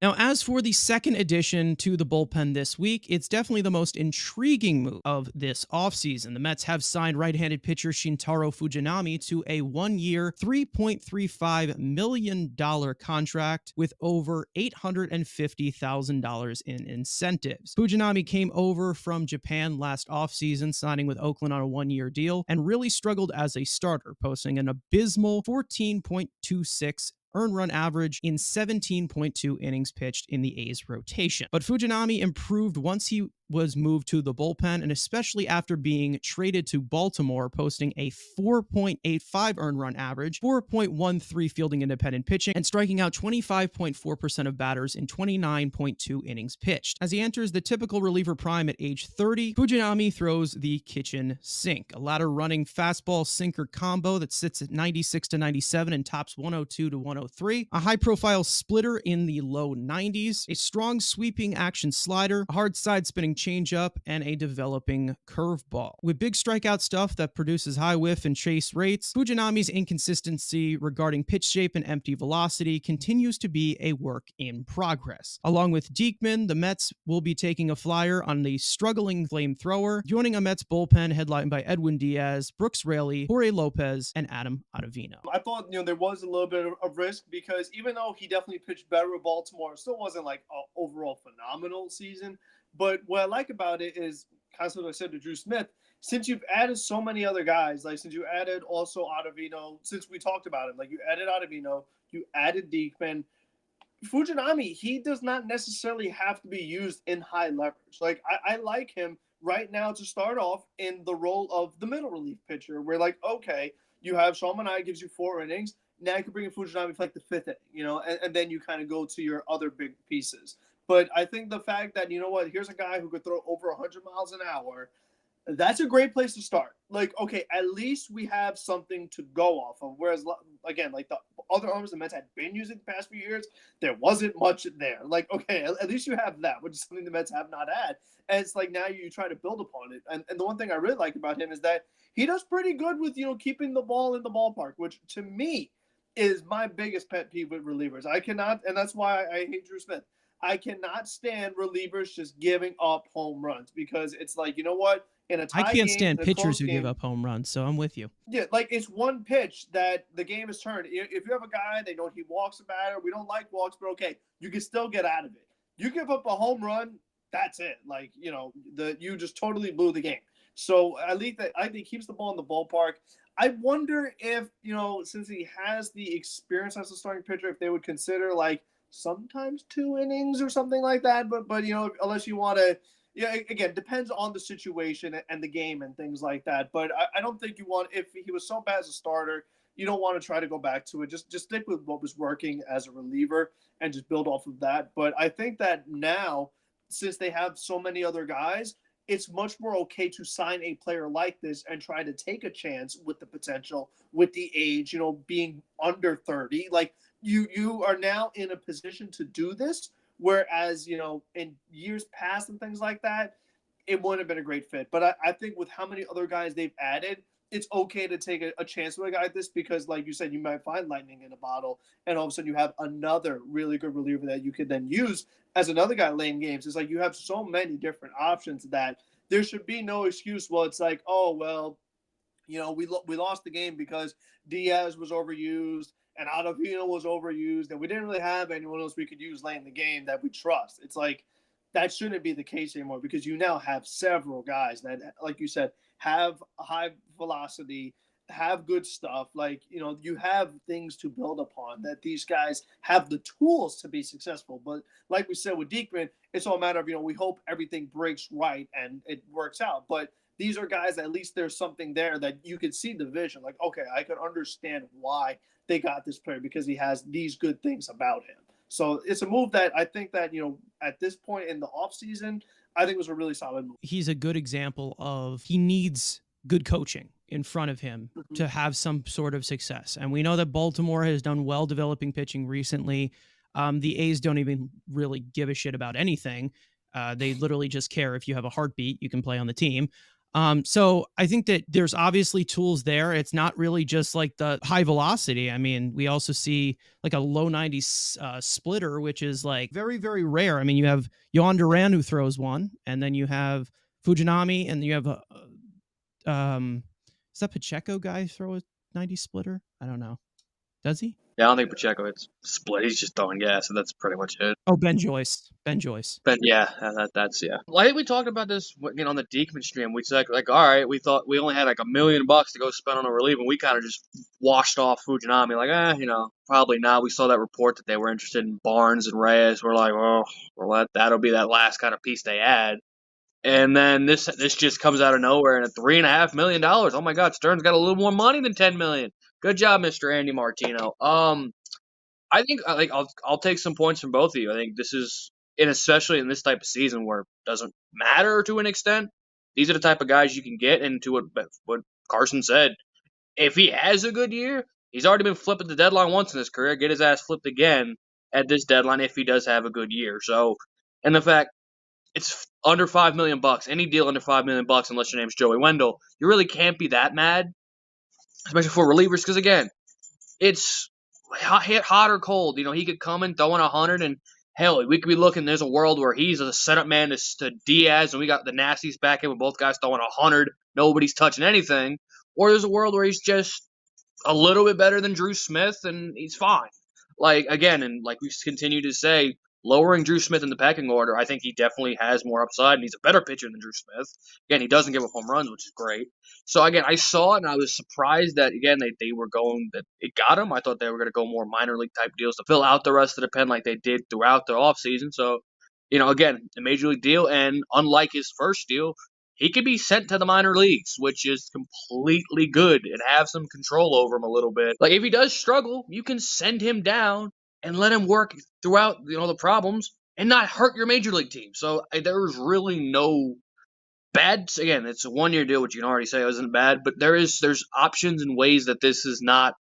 Now, as for the second addition to the bullpen this week, it's definitely the most intriguing move of this offseason. The Mets have signed right-handed pitcher Shintaro Fujinami to a one-year, $3.35 million contract with over $850,000 in incentives. Fujinami came over from Japan last offseason, signing with Oakland on a one-year deal, and really struggled as a starter, posting an abysmal 14.26 earned run average in 17.2 innings pitched in the A's rotation. But Fujinami improved once he was moved to the bullpen, and especially after being traded to Baltimore, posting a 4.85 earned run average, 4.13 fielding independent pitching, and striking out 25.4% of batters in 29.2 innings pitched. As he enters the typical reliever prime at age 30, Fujinami throws the kitchen sink, a ladder running fastball sinker combo that sits at 96 to 97 and tops 102 to 103, a high profile splitter in the low 90s, a strong sweeping action slider, a hard side spinning changeup, and a developing curveball. With big strikeout stuff that produces high whiff and chase rates, Fujinami's inconsistency regarding pitch shape and empty velocity continues to be a work in progress. Along with Diekman, the Mets will be taking a flyer on the struggling flamethrower, joining a Mets bullpen headlined by Edwin Diaz, Brooks Raley, Jorge Lopez, and Adam Ottavino. I thought, there was a little bit of risk because even though he definitely pitched better with Baltimore, it still wasn't like an overall phenomenal season. But what I like about it is, kind of what I said to Drew Smith, since you've added so many other guys, like since you added also Ottavino, since we talked about it, like you added Ottavino, you added Diekman, Fujinami, he does not necessarily have to be used in high leverage. Like I like him right now to start off in the role of the middle relief pitcher. Where like, okay, you have Sean Manaea gives you 4 innings. Now you can bring in Fujinami for like the fifth inning, and then you kind of go to your other big pieces. But I think the fact that, here's a guy who could throw over 100 miles an hour, that's a great place to start. Like, okay, at least we have something to go off of. Whereas, again, like the other arms the Mets had been using the past few years, there wasn't much there. Like, okay, at least you have that, which is something the Mets have not had. And it's like now you try to build upon it. And the one thing I really like about him is that he does pretty good with, keeping the ball in the ballpark, which to me is my biggest pet peeve with relievers. I cannot, and that's why I hate Drew Smith. I cannot stand relievers just giving up home runs because it's like, you know what? In a I tie can't game, stand in a pitchers close who give game, up home runs, so I'm with you. yeah, like it's one pitch that the game is turned. If you have a guy, they know he walks the batter. We don't like walks, but okay, you can still get out of it. You give up a home run, that's it. Like you just totally blew the game. So at least I think he keeps the ball in the ballpark. I wonder if since he has the experience as a starting pitcher, if they would consider like sometimes 2 innings or something like that. But unless you want to, yeah, again, depends on the situation and the game and things like that. But I don't think you want, if he was so bad as a starter, you don't want to try to go back to it. Just stick with what was working as a reliever and just build off of that. But I think that now, since they have so many other guys, it's much more okay to sign a player like this and try to take a chance with the potential, with the age, being under 30. Like you are now in a position to do this. Whereas, in years past and things like that, it wouldn't have been a great fit. But I think with how many other guys they've added, it's okay to take a chance with a guy like this because, like you said, you might find lightning in a bottle, and all of a sudden you have another really good reliever that you could then use as another guy late in games. It's like you have so many different options that there should be no excuse. Well, it's like, oh, well, we lost the game because Diaz was overused and Ottavino was overused, and we didn't really have anyone else we could use late in the game that we trust. It's like that shouldn't be the case anymore because you now have several guys that, like you said, have high velocity, have good stuff. Like, you have things to build upon that these guys have the tools to be successful. But like we said with Diekman, it's all a matter of, we hope everything breaks right and it works out. But these are guys, at least there's something there that you could see the vision. Like, okay, I can understand why they got this player because he has these good things about him. So it's a move that I think that, at this point in the offseason, I think was a really solid move. He's a good example of he needs good coaching in front of him Mm-hmm. to have some sort of success. And we know that Baltimore has done well developing pitching recently. The A's don't even really give a shit about anything. They literally just care if you have a heartbeat, you can play on the team. So I think that there's obviously tools there. It's not really just like the high velocity. I mean, we also see like a low 90s splitter, which is like very, very rare. I mean, you have Yon Duran who throws one, and then you have Fujinami, and you have does that Pacheco guy throw a 90 splitter? I don't know. Does he? Yeah, I don't think Pacheco hits split. He's just throwing gas, and that's pretty much it. Oh, Ben Joyce. Ben Joyce. But yeah, that's yeah. Well, I think we talked about this on the Deekman stream. We said like, all right, we thought we only had like $1 million to go spend on a relief, and we kind of just washed off Fujinami. Like, probably not. We saw that report that they were interested in Barnes and Reyes. We're like, well, that'll be that last kind of piece they add. And then this just comes out of nowhere, and at $3.5 million. Oh my God, Stern's got a little more money than $10 million. Good job, Mr. Andy Martino. I think I'll take some points from both of you. I think this is, and especially in this type of season where it doesn't matter to an extent, these are the type of guys you can get. And to what Carson said, if he has a good year, he's already been flipped at the deadline once in his career. Get his ass flipped again at this deadline if he does have a good year. So, and the fact it's under $5 million, any deal under $5 million, unless your name's Joey Wendell, you really can't be that mad, especially for relievers, because again, it's hit hot or cold. He could come in throwing 100, and hell, we could be looking. There's a world where he's a setup man to Diaz, and we got the nasties back in with both guys throwing 100. Nobody's touching anything. Or there's a world where he's just a little bit better than Drew Smith, and he's fine. Like, again, and like we continue to say, lowering Drew Smith in the pecking order, I think he definitely has more upside, and he's a better pitcher than Drew Smith. Again, he doesn't give up home runs, which is great. So, again, I saw it, and I was surprised that, again, they were going, that it got him. I thought they were going to go more minor league type deals to fill out the rest of the pen like they did throughout the offseason. So, again, a major league deal, and unlike his first deal, he could be sent to the minor leagues, which is completely good, and have some control over him a little bit. Like, if he does struggle, you can send him down and let him work throughout, the problems and not hurt your major league team. So there's really no bad. Again, it's a 1-year deal, which you can already say isn't bad, but there's options and ways that this is not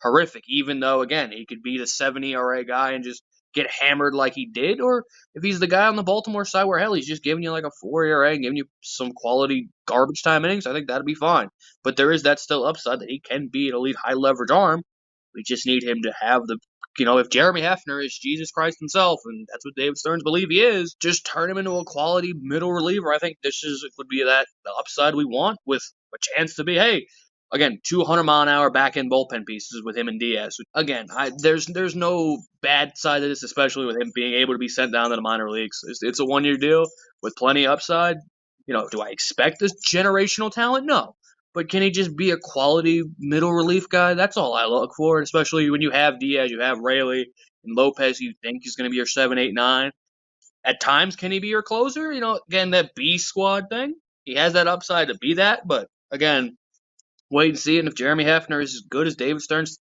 horrific, even though, again, he could be the 7 ERA guy and just get hammered like he did, or if he's the guy on the Baltimore side where, hell, he's just giving you like a 4 ERA and giving you some quality garbage time innings, I think that'd be fine. But there is that still upside that he can be an elite high leverage arm. We just need him to have the, if Jeremy Hefner is Jesus Christ himself, and that's what David Stearns believe he is, just turn him into a quality middle reliever. I think would be the upside we want, with a chance to be, hey, again, 200-mile-an-hour back-end bullpen pieces with him and Diaz. Again, there's no bad side to this, especially with him being able to be sent down to the minor leagues. It's a 1-year deal with plenty of upside. Do I expect this generational talent? No. But can he just be a quality middle relief guy? That's all I look for, especially when you have Diaz, you have Rayleigh, and Lopez, you think he's going to be your 7, 8, 9. At times, can he be your closer? Again, that B squad thing. He has that upside to be that, but again, wait and see. And if Jeremy Hefner is as good as David Stearns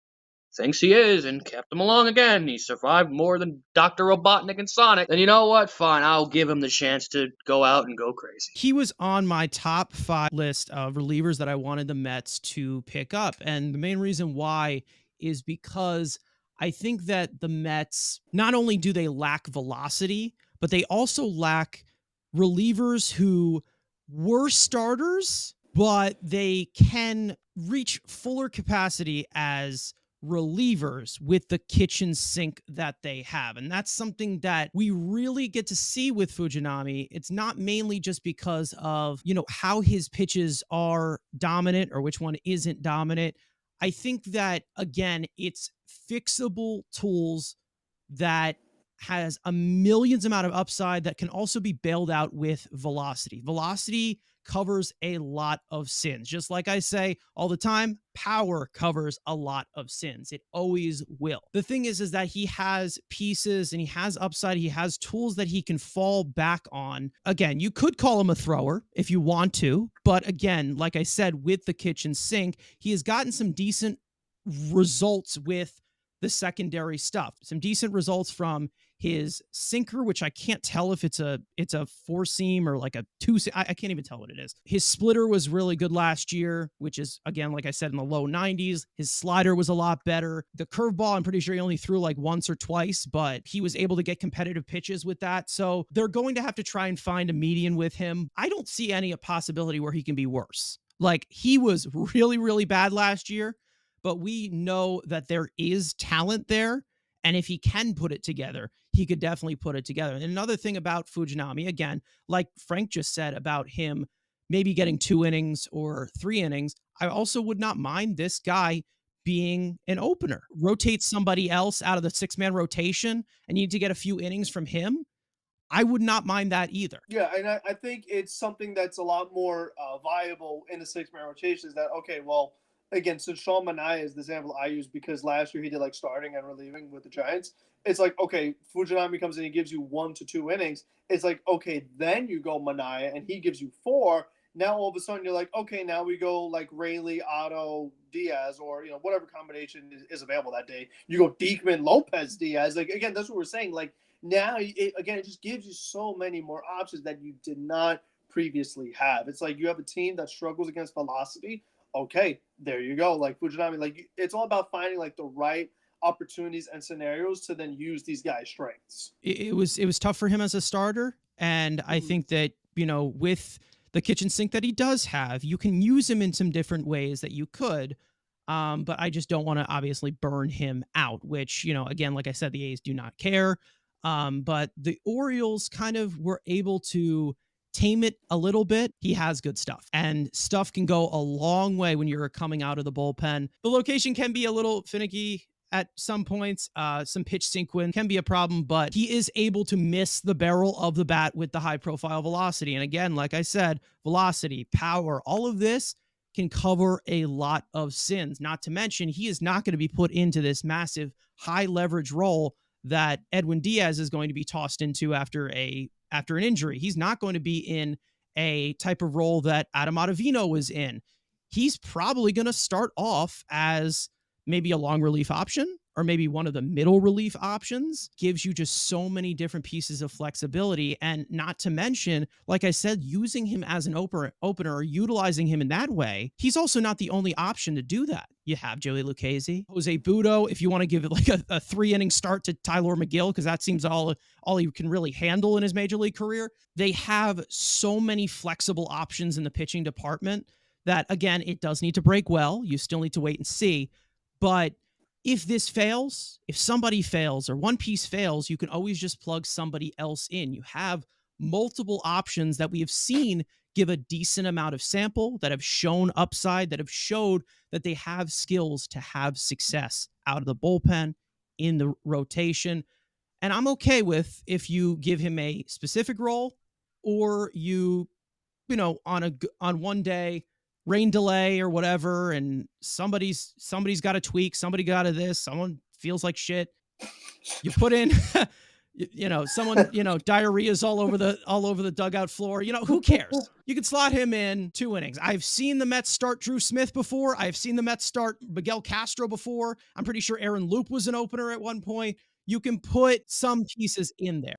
thinks he is and kept him along again, he survived more than Dr. Robotnik and Sonic, then you know what? Fine, I'll give him the chance to go out and go crazy. He was on my top 5 list of relievers that I wanted the Mets to pick up. And the main reason why is because I think that the Mets, not only do they lack velocity, but they also lack relievers who were starters, but they can reach fuller capacity as relievers with the kitchen sink that they have. And that's something that we really get to see with Fujinami. It's not mainly just because of, how his pitches are dominant or which one isn't dominant. I think that, again, it's fixable tools that has a millions amount of upside that can also be bailed out with velocity. Velocity covers a lot of sins. Just like I say all the time, power covers a lot of sins. It always will. The thing is that he has pieces and he has upside. He has tools that he can fall back on. Again, you could call him a thrower if you want to, but again, like I said, with the kitchen sink, he has gotten some decent results with the secondary stuff. Some decent results from his sinker, which I can't tell if it's a four seam or like a two. I can't even tell what it is. His splitter was really good last year, which is again, like I said, in the low 90s. His slider was a lot better. The curveball, I'm pretty sure he only threw like once or twice, but he was able to get competitive pitches with that. So they're going to have to try and find a median with him. I don't see any possibility where he can be worse. Like he was really, really bad last year, but we know that there is talent there. And if he can put it together, he could definitely put it together. And another thing about Fujinami, again, like Frank just said about him maybe getting 2 innings or 3 innings, I also would not mind this guy being an opener. Rotate somebody else out of the 6-man rotation and you need to get a few innings from him. I would not mind that either. Yeah, and I think it's something that's a lot more viable in the 6-man rotation. Is that okay? Well, again, so Sean Manaea is the example I use because last year he did like starting and relieving with the Giants. It's like, okay, Fujinami comes in, he gives you 1 to 2 innings. It's like, okay, then you go Manaea and he gives you 4. Now all of a sudden you're like, okay, now we go like Rayleigh, Otto, Diaz, or whatever combination is available that day. You go Diekman, Lopez, Diaz. Like again, that's what we're saying. Like now, it just gives you so many more options that you did not previously have. It's like you have a team that struggles against velocity. Okay, there you go. Like Fujinami, like it's all about finding like the right opportunities and scenarios to then use these guys' strengths. It was tough for him as a starter, and I think that with the kitchen sink that he does have, you can use him in some different ways that you could. But I just don't want to obviously burn him out, which, again, like I said, the A's do not care. But the Orioles kind of were able to tame it a little bit. He has good stuff, and stuff can go a long way when you're coming out of the bullpen. The location can be a little finicky at some points. Some pitch sequence can be a problem, but he is able to miss the barrel of the bat with the high profile velocity. And again, like I said, velocity, power, all of this can cover a lot of sins. Not to mention, he is not going to be put into this massive high leverage role that Edwin Diaz is going to be tossed into after an injury. He's not going to be in a type of role that Adam Ottavino was in. He's probably going to start off as maybe a long relief option or maybe one of the middle relief options. Gives you just so many different pieces of flexibility. And not to mention, like I said, using him as an opener or utilizing him in that way. He's also not the only option to do that. You have Joey Lucchesi, Jose Budo, if you want to give it like a 3-inning start to Tyler McGill, because that seems all he can really handle in his major league career. They have so many flexible options in the pitching department that, again, it does need to break well. You still need to wait and see. But if this fails, if somebody fails or one piece fails, you can always just plug somebody else in. You have multiple options that we have seen give a decent amount of sample, that have shown upside, that have showed that they have skills to have success out of the bullpen, in the rotation. And I'm okay with if you give him a specific role or on one day, rain delay or whatever, and somebody's got a tweak, somebody got a this, someone feels like shit. You put in someone, diarrhea's all over the dugout floor. Who cares? You can slot him in 2 innings. I've seen the Mets start Drew Smith before. I've seen the Mets start Miguel Castro before. I'm pretty sure Aaron Loop was an opener at one point. You can put some pieces in there.